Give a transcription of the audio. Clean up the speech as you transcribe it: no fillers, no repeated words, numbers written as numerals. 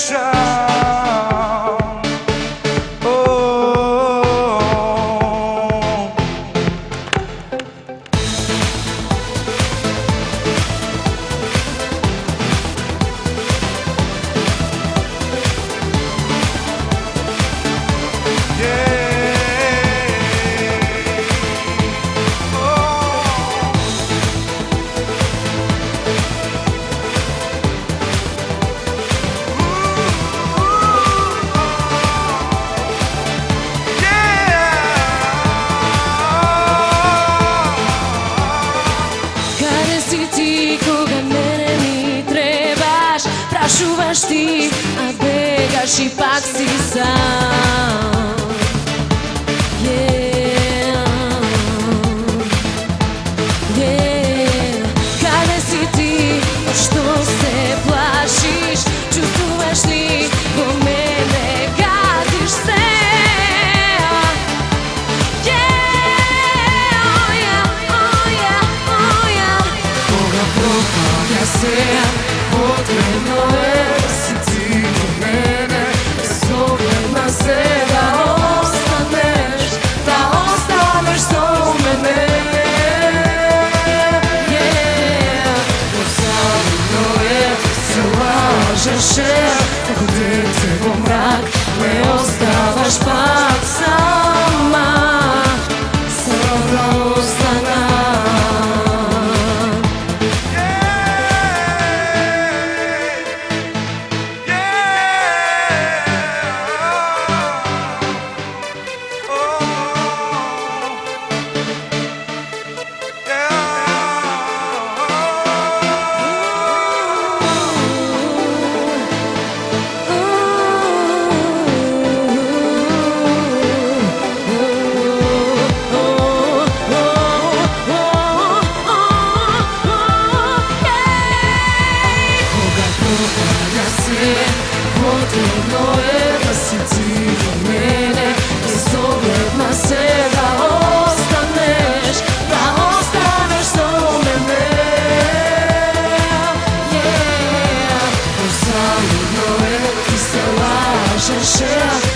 osjećam. Prašuvaš ti, a begaš i pak si sam. Kada si ti, što se plašiš, čustuvaš li do mene, gaziš se. Koga proklanja se, potrebno je da si ti do mene, zovem se da ostaneš do mene. Dosadno je da se lažeš, kako dete po mrak, ne ostavaš pak sama, sama ostana. Potrebno je da si ti do mene, izogledna se da ostaneš do mene. Dosadno je, ti se lažeš.